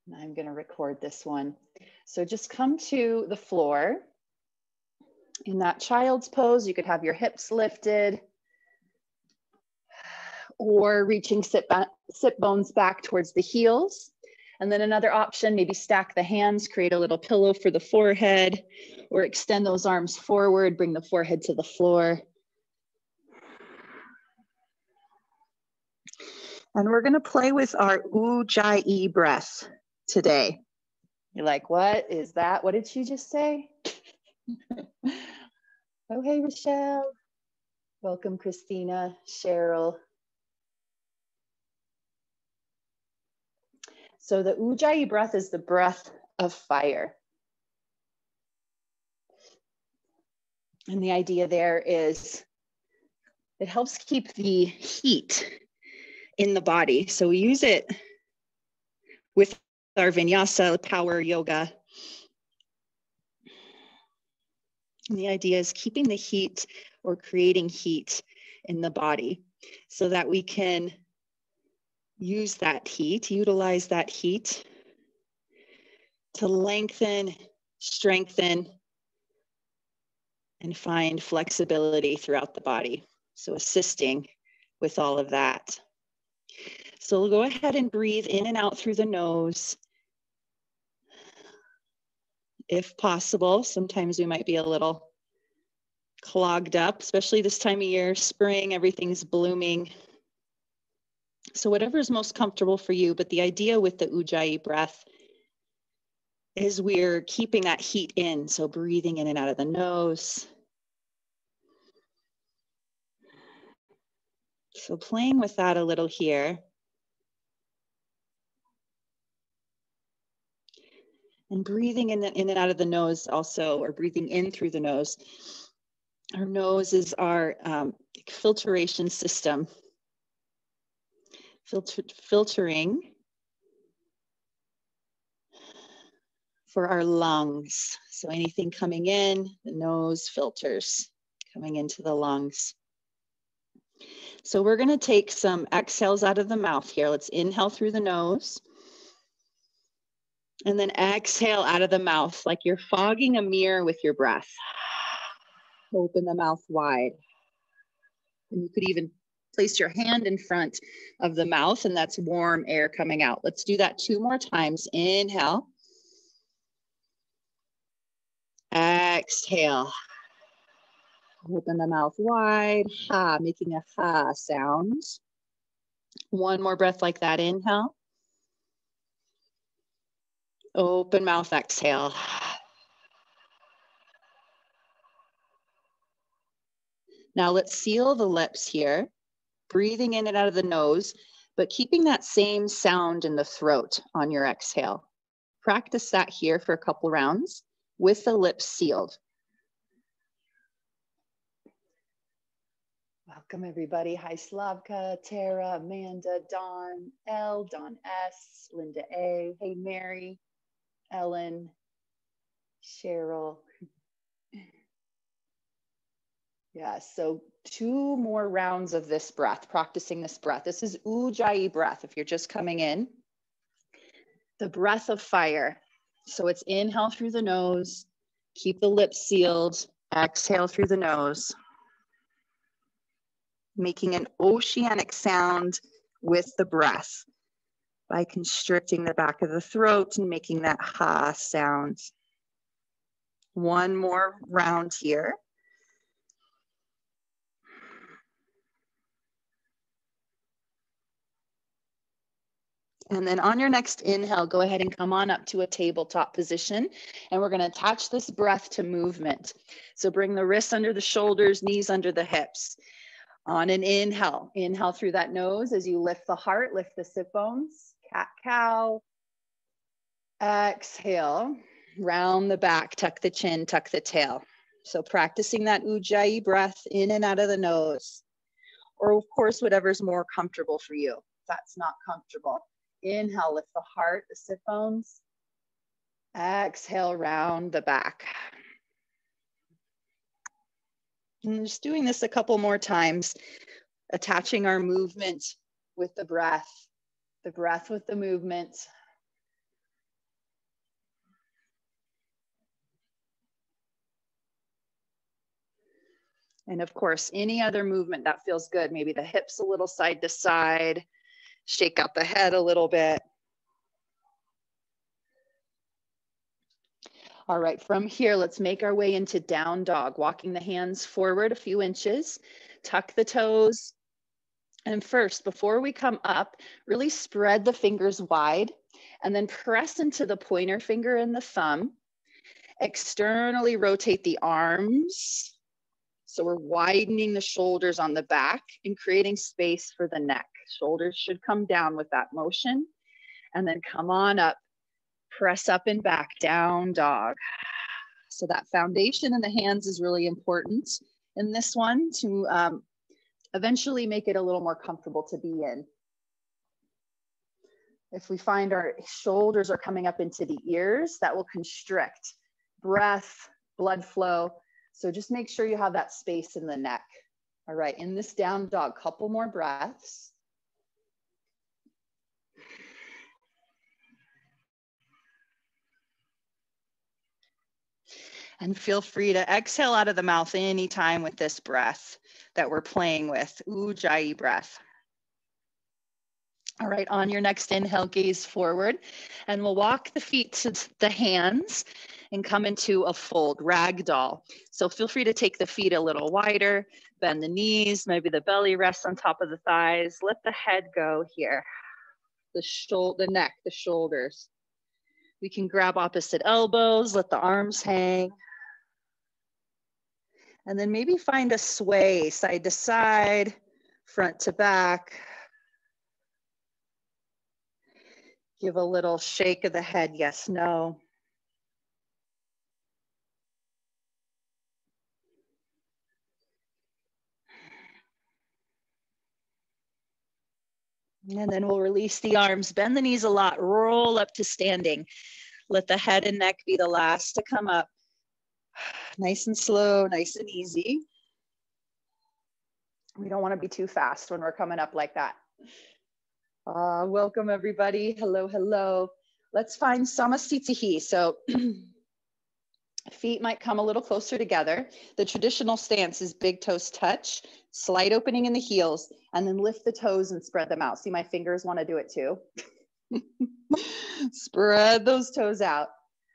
And I'm going to record this one. So just come to the floor. In that child's pose, you could have your hips lifted or reaching sit bones back towards the heels. And then another option, maybe stack the hands, create a little pillow for the forehead, or extend those arms forward, bring the forehead to the floor. And we're gonna play with our Ujjayi breath today. You're like, what is that? What did she just say? Oh, hey, Rochelle. Welcome, Christina, Cheryl. So the Ujjayi breath is the breath of fire. And the idea there is it helps keep the heat in the body. So we use it with our Vinyasa power yoga. And the idea is keeping the heat or creating heat in the body so that we can use that heat, utilize that heat to lengthen, strengthen, and find flexibility throughout the body. So assisting with all of that. So we'll go ahead and breathe in and out through the nose. If possible, sometimes we might be a little clogged up, especially this time of year, spring, everything's blooming. So whatever is most comfortable for you, but the idea with the Ujjayi breath is we're keeping that heat in. So breathing in and out of the nose. So playing with that a little here. And breathing in and out of the nose also, or breathing in through the nose. Our nose is our filtration system. Filtering for our lungs. So anything coming in, the nose filters coming into the lungs. So we're going to take some exhales out of the mouth here. Let's inhale through the nose. And then exhale out of the mouth like you're fogging a mirror with your breath. Open the mouth wide. And you could even place your hand in front of the mouth, and that's warm air coming out. Let's do that 2 more times. Inhale. Exhale. Open the mouth wide. Ha, making a ha sound. 1 more breath like that. Inhale. Open mouth, exhale. Now let's seal the lips here, breathing in and out of the nose, but keeping that same sound in the throat on your exhale. Practice that here for a couple rounds with the lips sealed. Welcome everybody. Hi Slavka, Tara, Amanda, Dawn L, Dawn S, Linda A. Hey Mary, Ellen, Cheryl. Yeah, so 2 more rounds of this breath, practicing this breath. This is Ujjayi breath if you're just coming in. The breath of fire. So it's inhale through the nose, keep the lips sealed, exhale through the nose, making an oceanic sound with the breath by constricting the back of the throat and making that ha sound. 1 more round here. And then on your next inhale, go ahead and come on up to a tabletop position. And we're going to attach this breath to movement. So bring the wrists under the shoulders, knees under the hips. On an inhale, inhale through that nose as you lift the heart, lift the sit bones, cat cow. Exhale, round the back, tuck the chin, tuck the tail. So practicing that Ujjayi breath in and out of the nose. Or of course, whatever's more comfortable for you. If that's not comfortable. Inhale, lift the heart, the sit bones. Exhale, round the back. And just doing this a couple more times, attaching our movement with the breath with the movement. And of course, any other movement that feels good, maybe the hips a little side to side, shake out the head a little bit. All right, from here, let's make our way into down dog, walking the hands forward a few inches, tuck the toes. And first, before we come up, really spread the fingers wide and then press into the pointer finger and the thumb. Externally rotate the arms. So we're widening the shoulders on the back and creating space for the neck. Shoulders should come down with that motion. And then come on up, press up and back, down dog. So that foundation in the hands is really important in this one to eventually make it a little more comfortable to be in. If we find our shoulders are coming up into the ears, that will constrict breath, blood flow. So just make sure you have that space in the neck. All right, in this down dog, couple more breaths. And feel free to exhale out of the mouth anytime with this breath that we're playing with, Ujjayi breath. All right, on your next inhale, gaze forward, and we'll walk the feet to the hands and come into a fold, ragdoll. So feel free to take the feet a little wider, bend the knees, maybe the belly rests on top of the thighs. Let the head go here, the neck, the shoulders. We can grab opposite elbows, let the arms hang. And then maybe find a sway, side to side, front to back. Give a little shake of the head, yes, no. And then we'll release the arms, bend the knees a lot, roll up to standing. Let the head and neck be the last to come up. Nice and slow, nice and easy. We don't want to be too fast when we're coming up like that. Welcome everybody, hello, hello. Let's find Samasthiti. So feet might come a little closer together. The traditional stance is big toes touch, slight opening in the heels, and then lift the toes and spread them out. See, my fingers want to do it too. Spread those toes out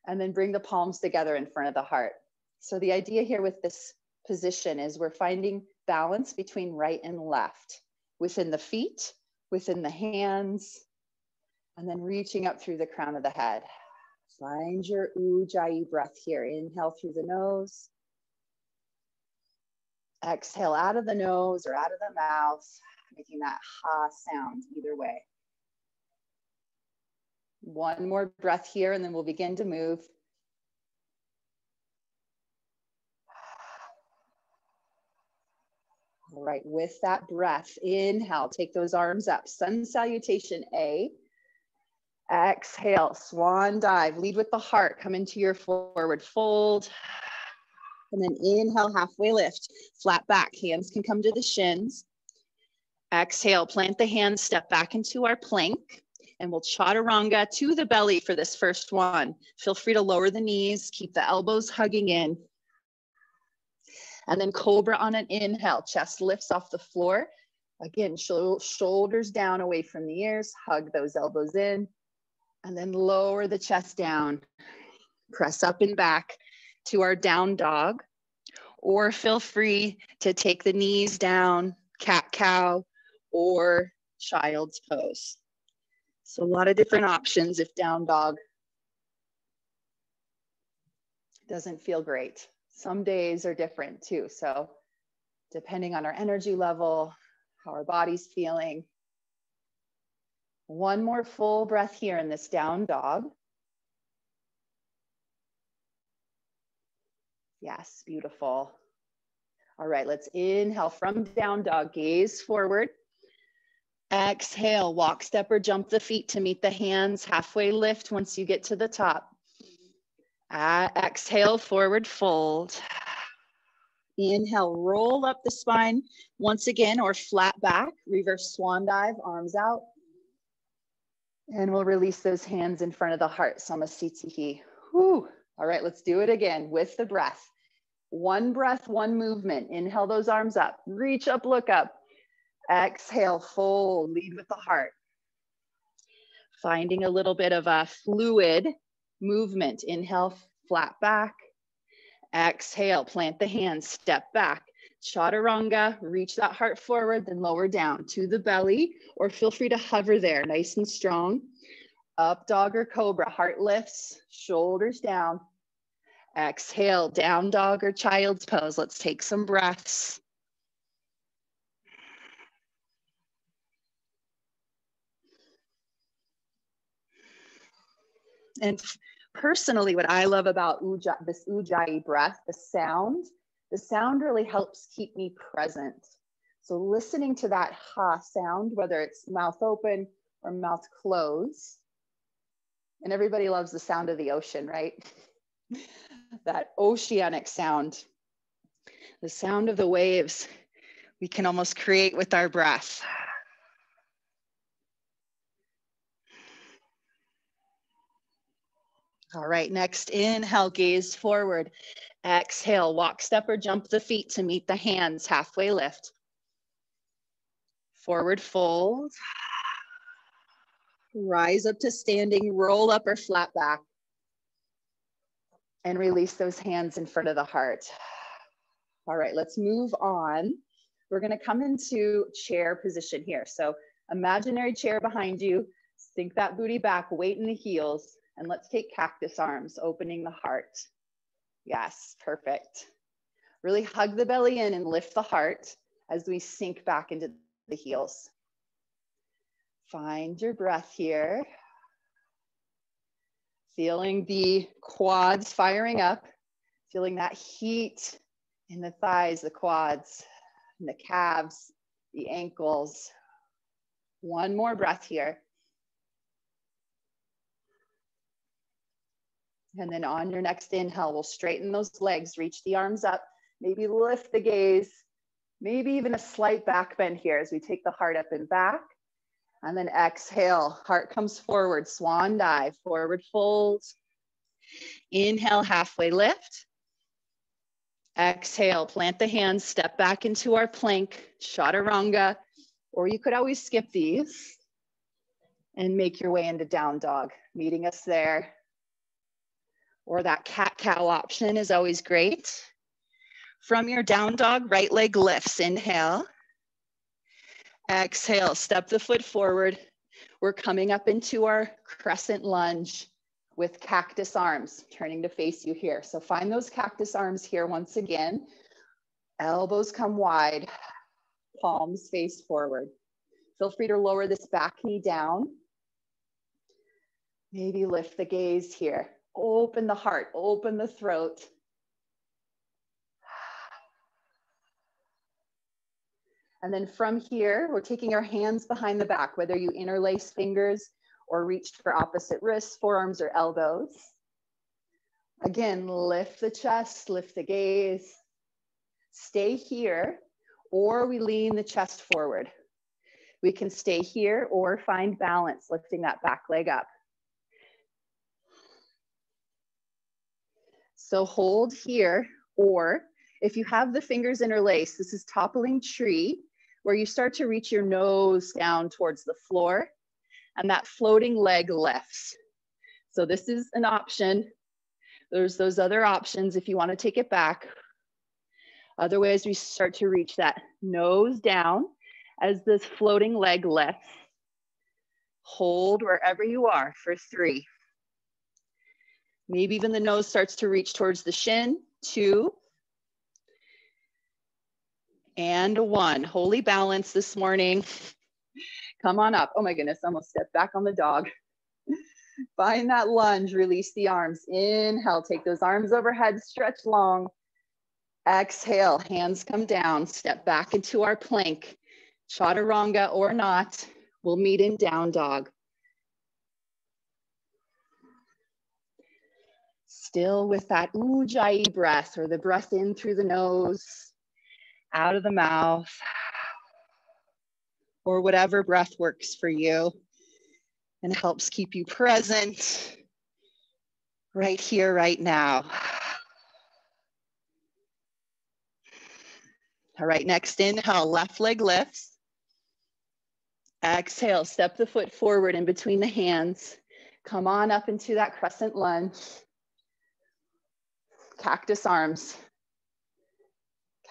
and then bring the palms together in front of the heart. So the idea here with this position is we're finding balance between right and left, within the feet, within the hands, and then reaching up through the crown of the head. Find your Ujjayi breath here. Inhale through the nose. Exhale out of the nose or out of the mouth, making that ha sound either way. One more breath here and then we'll begin to move. All right, with that breath, inhale, take those arms up. Sun salutation A. Exhale, swan dive. Lead with the heart. Come into your forward fold. And then inhale, halfway lift. Flat back. Hands can come to the shins. Exhale, plant the hands, step back into our plank. And we'll chaturanga to the belly for this first one. Feel free to lower the knees. Keep the elbows hugging in. And then cobra on an inhale, chest lifts off the floor. Again, shoulders down away from the ears, hug those elbows in, and then lower the chest down. Press up and back to our down dog, or feel free to take the knees down, cat-cow, or child's pose. So a lot of different options if down dog doesn't feel great. Some days are different too. So depending on our energy level, how our body's feeling. One more full breath here in this down dog. Yes, beautiful. All right, let's inhale from down dog, gaze forward. Exhale, walk, step, or jump the feet to meet the hands, halfway lift once you get to the top. Exhale, forward fold. Inhale, roll up the spine once again, or flat back, reverse swan dive, arms out. And we'll release those hands in front of the heart, Samasthiti. Whew. All right, let's do it again with the breath. One breath, one movement. Inhale those arms up. Reach up, look up. Exhale, fold, lead with the heart. Finding a little bit of a fluid movement. Inhale, flat back. Exhale, plant the hands, step back. Chaturanga, reach that heart forward, then lower down to the belly, or feel free to hover there, nice and strong. Up dog or cobra, heart lifts, shoulders down. Exhale, down dog or child's pose. Let's take some breaths. And personally, what I love about this Ujjayi breath, the sound really helps keep me present. So listening to that ha sound, whether it's mouth open or mouth closed, and everybody loves the sound of the ocean, right? That oceanic sound, the sound of the waves, we can almost create with our breath. All right, next inhale, gaze forward. Exhale, walk, step, or jump the feet to meet the hands, halfway lift. Forward fold. Rise up to standing, roll up or flat back. And release those hands in front of the heart. All right, let's move on. We're gonna come into chair position here. So imaginary chair behind you, sink that booty back, weight in the heels, and let's take cactus arms, opening the heart. Yes, perfect. Really hug the belly in and lift the heart as we sink back into the heels. Find your breath here. Feeling the quads firing up, feeling that heat in the thighs, the quads, and the calves, the ankles. One more breath here. And then on your next inhale, we'll straighten those legs, reach the arms up, maybe lift the gaze, maybe even a slight back bend here as we take the heart up and back. And then exhale, heart comes forward, swan dive, forward fold. Inhale, halfway lift. Exhale, plant the hands, step back into our plank, chaturanga, or you could always skip these and make your way into down dog, meeting us there. Or that cat-cow option is always great. From your down dog, right leg lifts, inhale. Exhale, step the foot forward. We're coming up into our crescent lunge with cactus arms, turning to face you here. So find those cactus arms here once again. Elbows come wide, palms face forward. Feel free to lower this back knee down. Maybe lift the gaze here. Open the heart, open the throat. And then from here, we're taking our hands behind the back, whether you interlace fingers or reach for opposite wrists, forearms, or elbows. Again, lift the chest, lift the gaze. Stay here, or we lean the chest forward. We can stay here or find balance, lifting that back leg up. So hold here, or if you have the fingers interlaced, this is toppling tree, where you start to reach your nose down towards the floor, and that floating leg lifts. So this is an option. There's those other options if you want to take it back. Other ways, we start to reach that nose down as this floating leg lifts. Hold wherever you are for 3. Maybe even the nose starts to reach towards the shin. 2. And 1. Holy balance this morning. Come on up. Oh my goodness, almost stepped back on the dog. Find that lunge, release the arms. Inhale, take those arms overhead, stretch long. Exhale, hands come down, step back into our plank. Chaturanga or not, we'll meet in down dog. Still with that Ujjayi breath, or the breath in through the nose, out of the mouth, or whatever breath works for you and helps keep you present right here, right now. All right, next inhale, left leg lifts. Exhale, step the foot forward in between the hands. Come on up into that crescent lunge. Cactus arms.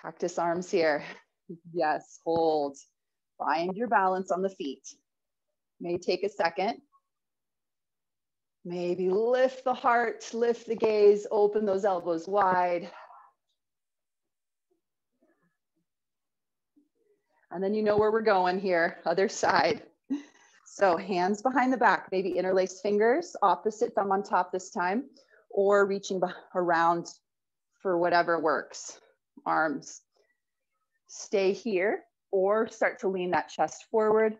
Cactus arms here. Yes, hold. Find your balance on the feet. May take a second. Maybe lift the heart, lift the gaze, open those elbows wide. And then you know where we're going here, other side. So hands behind the back, maybe interlace fingers, opposite thumb on top this time, or reaching around for whatever works. Arms. Stay here or start to lean that chest forward.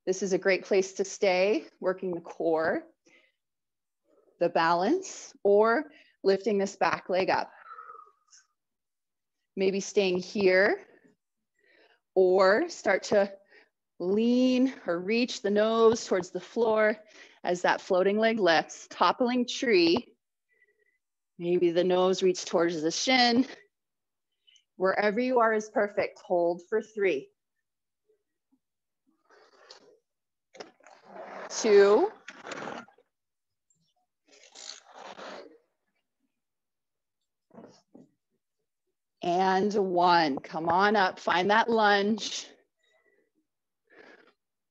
This is a great place to stay, working the core, the balance, or lifting this back leg up. Maybe staying here, or start to lean or reach the nose towards the floor as that floating leg lifts, toppling tree. Maybe the nose reach towards the shin. Wherever you are is perfect. Hold for 3, 2, and 1. Come on up, find that lunge.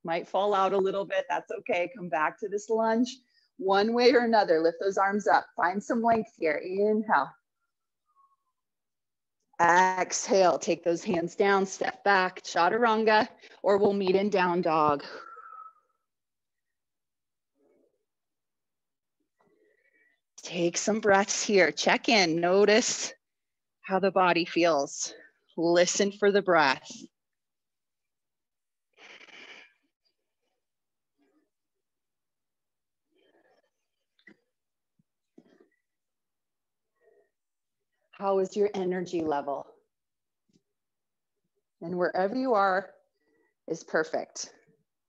Might fall out a little bit, that's okay. Come back to this lunge. One way or another, lift those arms up. Find some length here, inhale. Exhale, take those hands down, step back, chaturanga, or we'll meet in down dog. Take some breaths here, check in, notice how the body feels. Listen for the breath. How is your energy level? And wherever you are is perfect.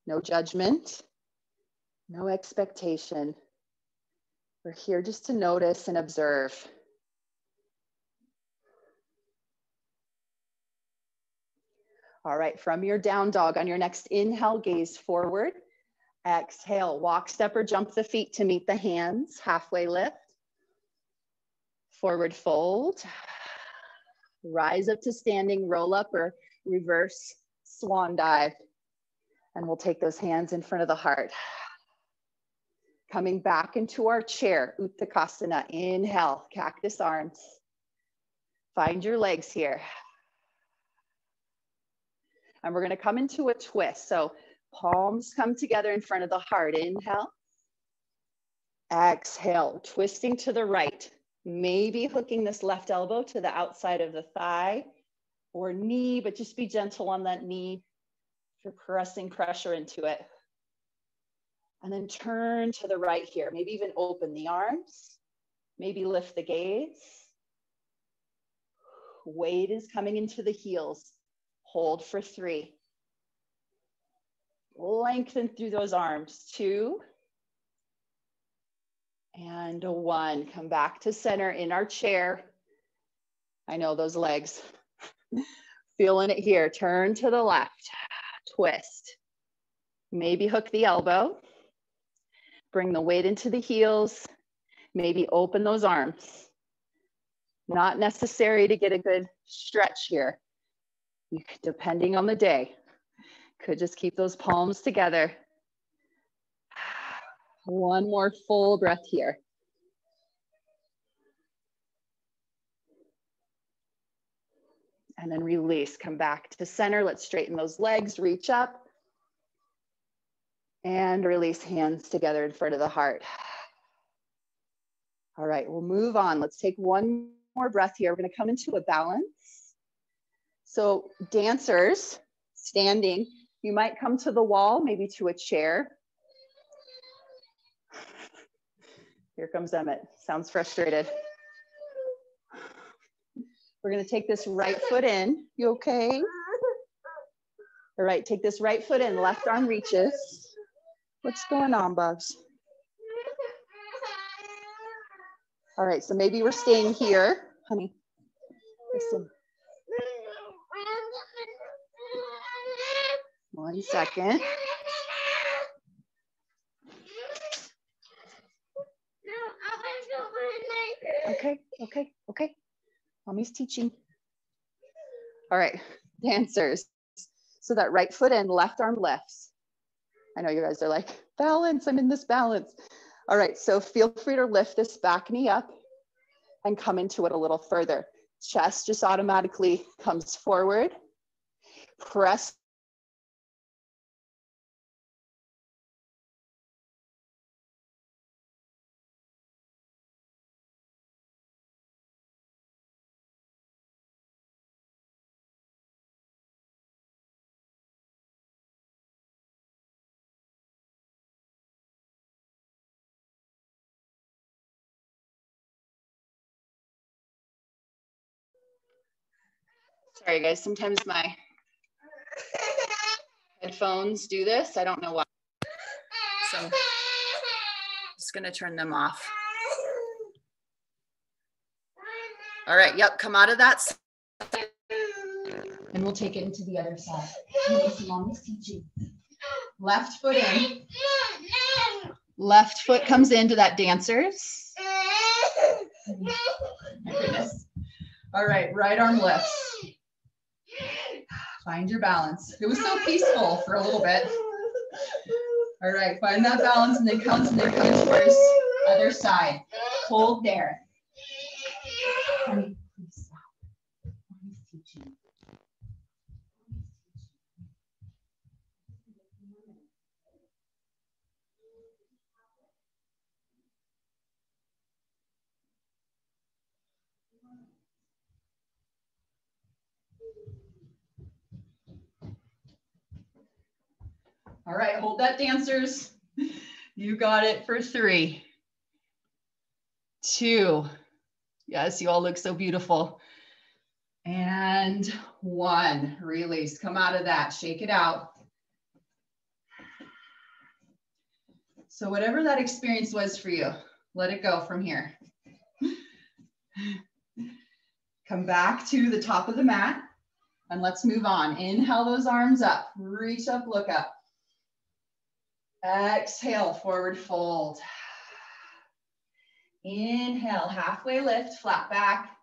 No judgment, no expectation. We're here just to notice and observe. All right, from your down dog, on your next inhale, gaze forward. Exhale, walk, step, or jump the feet to meet the hands. Halfway lift. Forward fold. Rise up to standing, roll up or reverse swan dive. And we'll take those hands in front of the heart. Coming back into our chair, Uttanasana. Inhale, cactus arms. Find your legs here. And we're gonna come into a twist. So palms come together in front of the heart. Inhale. Exhale, twisting to the right. Maybe hooking this left elbow to the outside of the thigh or knee, but just be gentle on that knee if you're pressing pressure into it. And then turn to the right here. Maybe even open the arms. Maybe lift the gaze. Weight is coming into the heels. Hold for 3. Lengthen through those arms. 2. And 1. Come back to center in our chair. I know those legs. Feeling it here. Turn to the left. Twist. Maybe hook the elbow. Bring the weight into the heels. Maybe open those arms. Not necessary to get a good stretch here. You could, depending on the day, could just keep those palms together. One more full breath here. And then release, come back to center. Let's straighten those legs, reach up. And release, hands together in front of the heart. All right, we'll move on. Let's take one more breath here. We're gonna come into a balance. So dancers, standing, you might come to the wall, maybe to a chair. Here comes Emmett, sounds frustrated. We're gonna take this right foot in. You okay? All right, take this right foot in, left arm reaches. What's going on, Bugs? All right, so maybe we're staying here. Honey, listen. 1 second. Okay. Mommy's teaching. All right, dancers. So that right foot in, left arm lifts. I know you guys are like, balance, I'm in this balance. All right, so feel free to lift this back knee up and come into it a little further. Chest just automatically comes forward. Press. Sorry guys, sometimes my headphones do this. I don't know why. So I'm just gonna turn them off. All right, yep, come out of that side. And we'll take it into the other side. Mommy's teaching. Left foot in. Left foot comes into that dancers. My goodness. All right, right arm lifts. Find your balance. It was so peaceful for a little bit. All right, find that balance and then come towards other side. Hold there. Honey, please stop. Mommy's teaching. All right, hold that, dancers. You got it for 3, 2. Yes, you all look so beautiful. And 1, release. Come out of that, shake it out. So whatever that experience was for you, let it go from here. Come back to the top of the mat and let's move on. Inhale those arms up, reach up, look up. Exhale, forward fold. Inhale, halfway lift, flat back.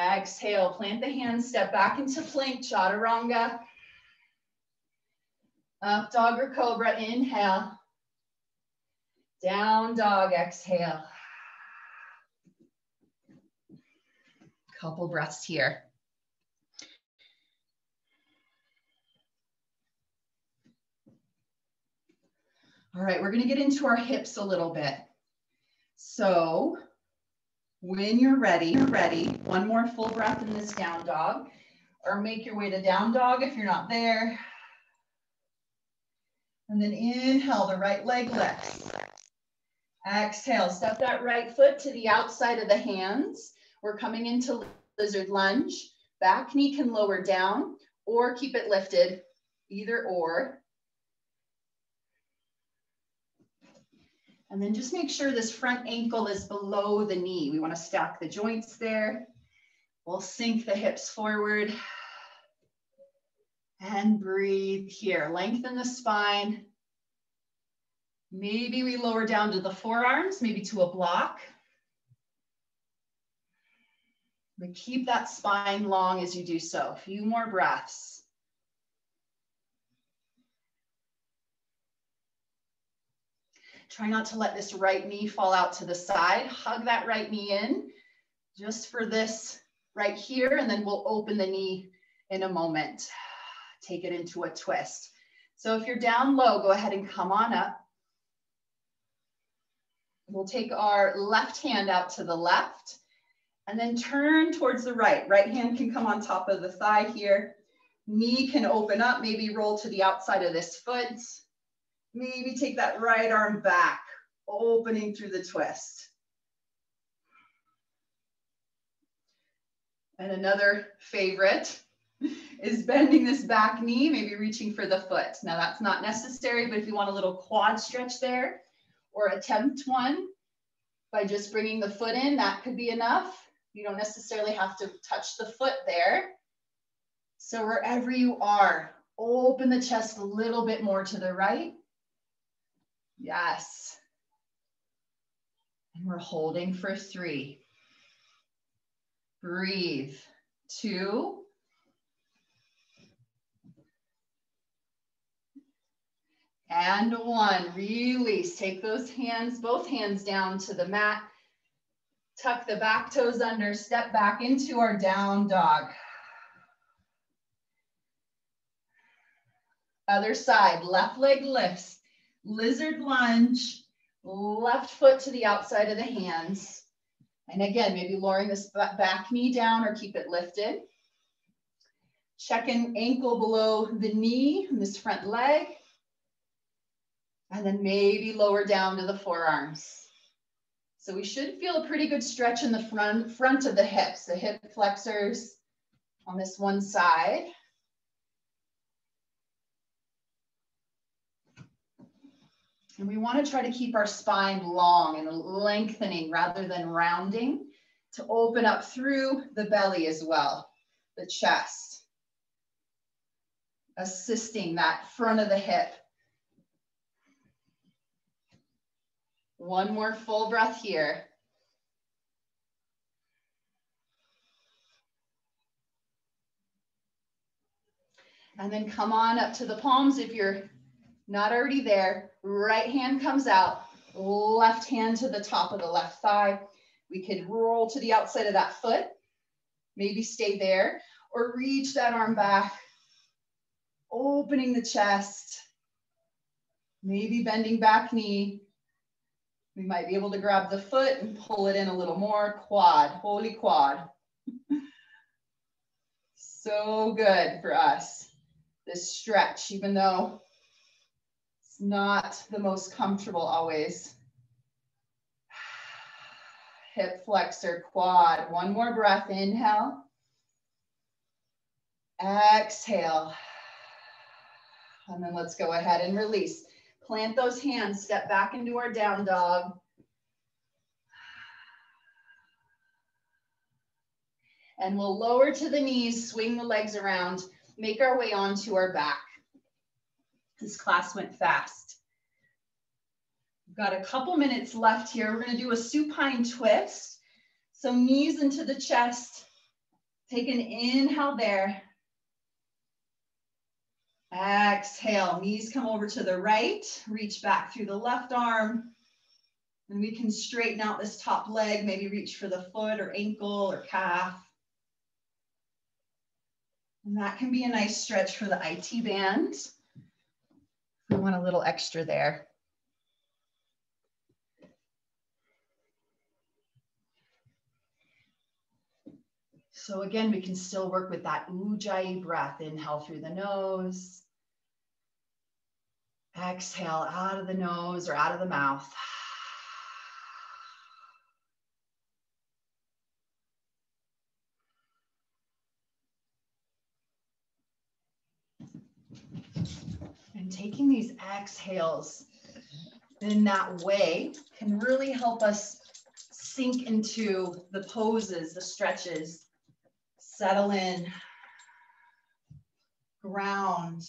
Exhale, plant the hands, step back into plank, chaturanga. Up dog or cobra, inhale. Down dog, exhale. Couple breaths here. All right, we're gonna get into our hips a little bit. So when you're ready, one more full breath in this down dog, or make your way to down dog if you're not there. And then inhale, the right leg lifts. Exhale, step that right foot to the outside of the hands. We're coming into lizard lunge. Back knee can lower down or keep it lifted, either or. And then just make sure this front ankle is below the knee. We want to stack the joints there. We'll sink the hips forward. And breathe here. Lengthen the spine. Maybe we lower down to the forearms, maybe to a block. But keep that spine long as you do so. A few more breaths. Try not to let this right knee fall out to the side. Hug that right knee in just for this right here, and then we'll open the knee in a moment. Take it into a twist. So if you're down low, go ahead and come on up. We'll take our left hand out to the left and then turn towards the right. Right hand can come on top of the thigh here. Knee can open up, maybe roll to the outside of this foot. Maybe take that right arm back, opening through the twist. And another favorite is bending this back knee, maybe reaching for the foot. Now that's not necessary, but if you want a little quad stretch there, or attempt one by just bringing the foot in, that could be enough. You don't necessarily have to touch the foot there. So wherever you are, Open the chest a little bit more to the right. Yes. And we're holding for 3. Breathe. 2. And 1. Release. Take those hands, both hands down to the mat. Tuck the back toes under. Step back into our down dog. Other side. Left leg lifts. Lizard lunge. Left foot to the outside of the hands. And again, maybe lowering this back knee down or keep it lifted. Check an ankle below the knee in this front leg. And then maybe lower down to the forearms. So we should feel a pretty good stretch in the front of the hips, the hip flexors on this one side. And we want to try to keep our spine long and lengthening rather than rounding to open up through the belly as well, the chest, assisting that front of the hip. One more full breath here. And then come on up to the palms if you're not already there. Right hand comes out, left hand to the top of the left thigh. We could roll to the outside of that foot, maybe stay there, or reach that arm back, opening the chest, maybe bending back knee. We might be able to grab the foot and pull it in a little more. Quad, holy quad. So good for us, this stretch, even though it's not the most comfortable always. Hip flexor, quad. One more breath, inhale. Exhale. And then let's go ahead and release. Plant those hands, step back into our down dog. And we'll lower to the knees, swing the legs around, make our way onto our back. This class went fast. We've got a couple minutes left here. We're going to do a supine twist. So knees into the chest. Take an inhale there. Exhale, knees come over to the right, reach back through the left arm. And we can straighten out this top leg, maybe reach for the foot or ankle or calf. And that can be a nice stretch for the IT band. We want a little extra there. So again, we can still work with that Ujjayi breath. Inhale through the nose. Exhale out of the nose or out of the mouth. And taking these exhales in that way can really help us sink into the poses, the stretches, settle in, ground.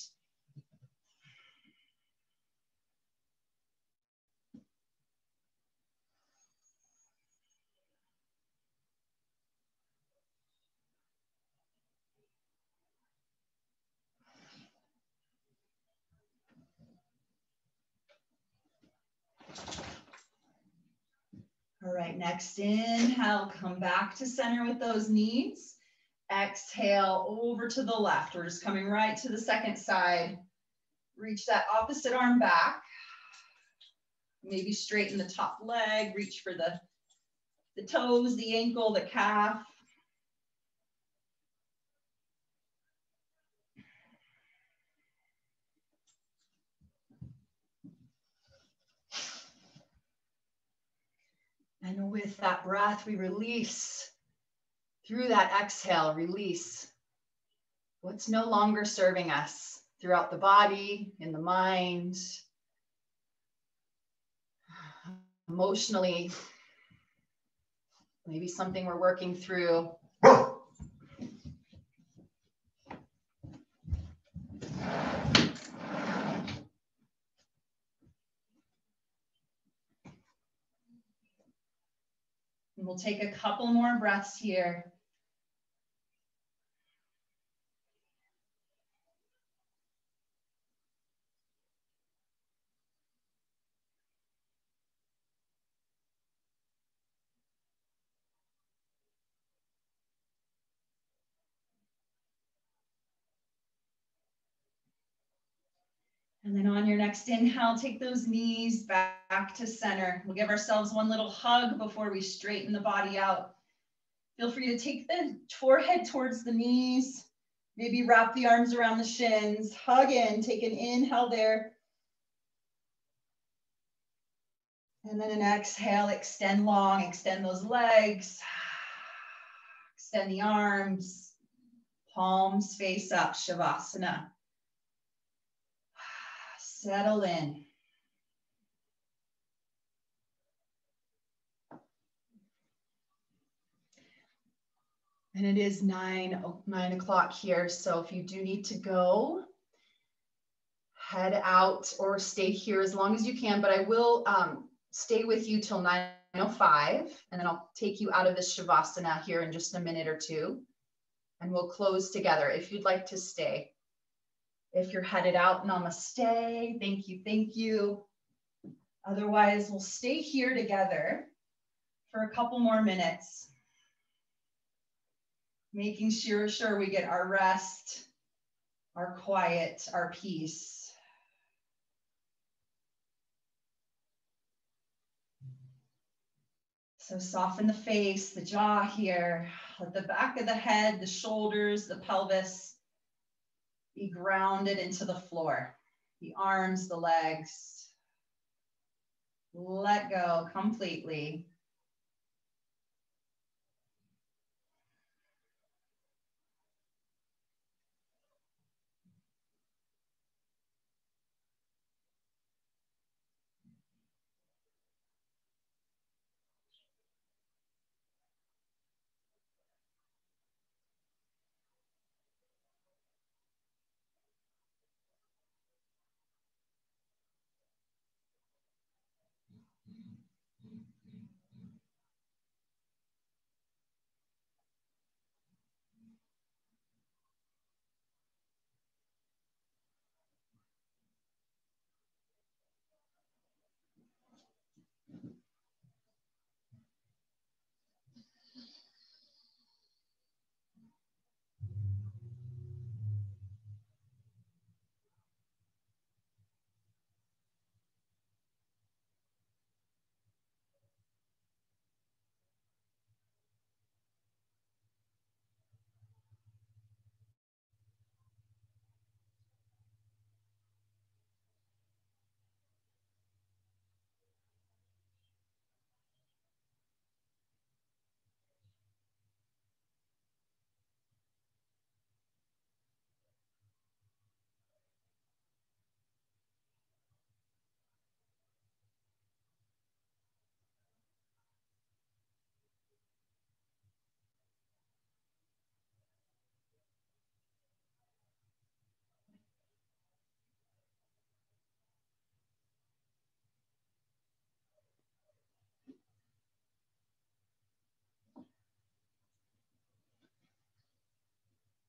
All right, next inhale, come back to center with those knees. Exhale over to the left. We're just coming right to the second side. Reach that opposite arm back. Maybe straighten the top leg, reach for the toes, the ankle, the calf. And with that breath, we release. Through that exhale, release what's no longer serving us throughout the body, in the mind, emotionally, maybe something we're working through. We'll take a couple more breaths here. And then on your next inhale, take those knees back to center. We'll give ourselves one little hug before we straighten the body out. Feel free to take the forehead towards the knees. Maybe wrap the arms around the shins. Hug in, take an inhale there. And then an exhale, extend long, extend those legs. Extend the arms. Palms face up, Shavasana. Settle in. And it is 9 o'clock here, so if you do need to go, head out or stay here as long as you can, but I will stay with you till 9:05, and then I'll take you out of this Shavasana here in just a minute or two, and we'll close together if you'd like to stay. If you're headed out, namaste. Thank you, thank you. Otherwise, we'll stay here together for a couple more minutes, making sure we get our rest, our quiet, our peace. So soften the face, the jaw here, let the back of the head, the shoulders, the pelvis be grounded into the floor. The arms, the legs. Let go completely.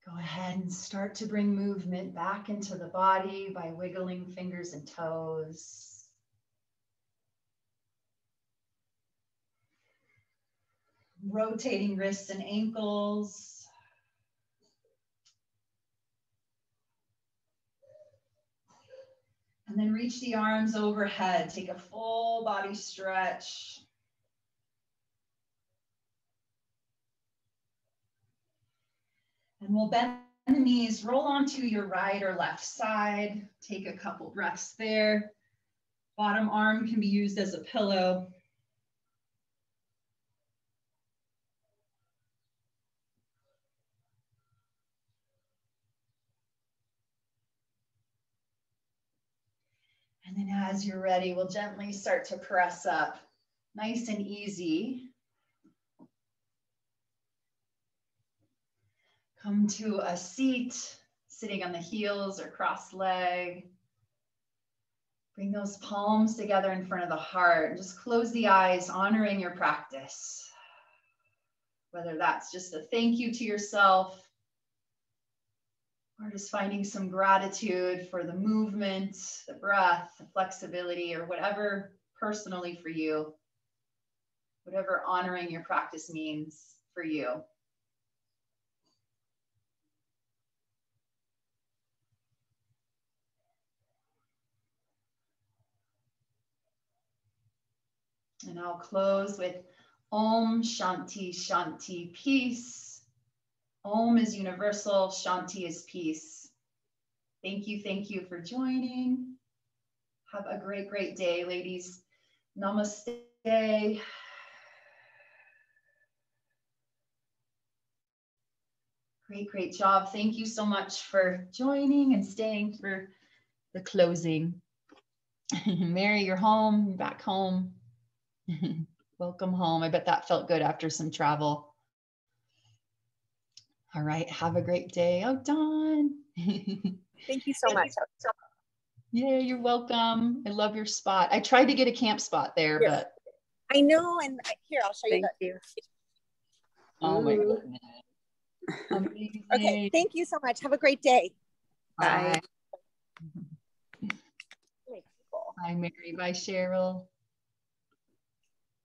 Go ahead and start to bring movement back into the body by wiggling fingers and toes. Rotating wrists and ankles. And then reach the arms overhead. Take a full body stretch. And we'll bend the knees, roll onto your right or left side. Take a couple breaths there. Bottom arm can be used as a pillow. And then as you're ready, we'll gently start to press up, nice and easy. Come to a seat, sitting on the heels or cross leg. Bring those palms together in front of the heart and just close the eyes, honoring your practice. whether that's just a thank you to yourself, or just finding some gratitude for the movement, the breath, the flexibility, or whatever personally for you, whatever honoring your practice means for you. And I'll close with Om Shanti Shanti, peace. Om is universal, Shanti is peace. Thank you for joining. Have a great, great day, ladies. Namaste. Great job. Thank you so much for joining and staying for the closing. Mary, you're home, back home. Welcome home. I bet that felt good after some travel. All right, have a great day. Oh, Dawn. Thank you so much. Yeah, you're welcome. I love your spot. I tried to get a camp spot there, Yes. but I know, and here, I'll show you. Thank you. Oh my goodness. Amazing. Okay, thank you so much. Have a great day. Bye. Bye, Mary. Bye, Cheryl.